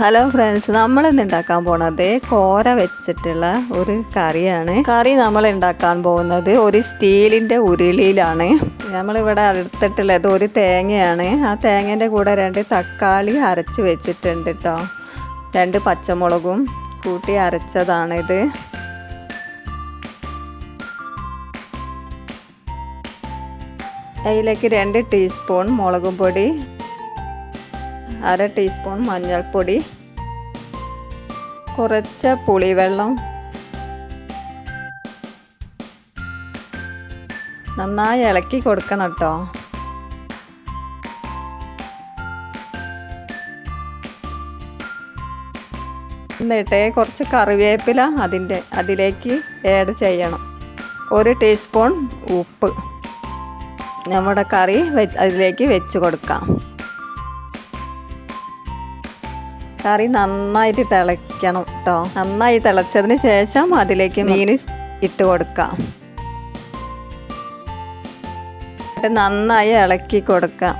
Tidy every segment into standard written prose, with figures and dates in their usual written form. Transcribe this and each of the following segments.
Hello friends, നമ്മളിന്ന് ഉണ്ടാക്കാൻ പോണത് കോര വെച്ചിട്ടുള്ള ഒരു കറിയാണ്. കറി നമ്മൾ ഉണ്ടാക്കാൻ പോകുന്നത് ഒരു സ്റ്റീലിൻ്റെ ഉരുളിയിലാണ്. നമ്മളിവിടെ എടുത്തിട്ടുള്ളത് ഒരു തേങ്ങയാണ്. ആ തേങ്ങേൻ്റെ കൂടെ 2 തക്കാളി അരച്ച് വെച്ചിട്ടുണ്ട് കേട്ടോ. 2 പച്ചമുളകും കൂട്ടി അരച്ചതാണിത്. അതിലേക്ക് 2 ടീസ്പൂൺ മുളകും പൊടി, 1/2 ടീസ്പൂൺ മഞ്ഞൾപ്പൊടി, കുറച്ച് പുളിവെള്ളം, നന്നായി ഇളക്കി കൊടുക്കണം കേട്ടോ. എന്നിട്ട് കുറച്ച് കറിവേപ്പില അതിലേക്ക് ആഡ് ചെയ്യണം. 1 ടീസ്പൂൺ ഉപ്പ്. നമ്മുടെ കറി അതിലേക്ക് വെച്ച് കൊടുക്കാം. കറി നന്നായിട്ട് തിളയ്ക്കണം കേട്ടോ. നന്നായി തിളച്ചതിന് ശേഷം അതിലേക്ക് മീൻ ഇട്ട് കൊടുക്കാം. നന്നായി ഇളക്കി കൊടുക്കാം.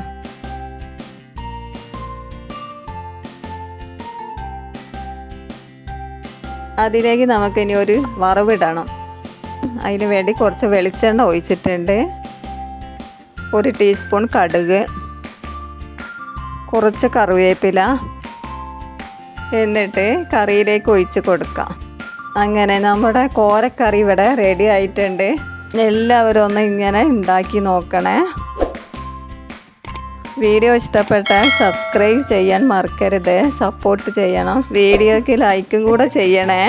അതിലേക്ക് നമുക്കിനി ഒരു വറവിടണം. അതിന് വേണ്ടി കുറച്ച് വെളിച്ചെണ്ണ ഒഴിച്ചിട്ടുണ്ട്. 1 ടീസ്പൂൺ കടുക്, കുറച്ച് കറിവേപ്പില, എന്നിട്ട് കറിയിലേക്ക് ഒഴിച്ച് കൊടുക്കാം. അങ്ങനെ നമ്മുടെ കോരക്കറി ഇവിടെ റെഡി ആയിട്ടുണ്ട്. എല്ലാവരും ഒന്ന് ഇങ്ങനെ ഉണ്ടാക്കി നോക്കണേ. വീഡിയോ ഇഷ്ടപ്പെട്ടാൽ സബ്സ്ക്രൈബ് ചെയ്യാൻ മറക്കരുത്. സപ്പോർട്ട് ചെയ്യണം. വീഡിയോക്ക് ലൈക്കും കൂടെ ചെയ്യണേ.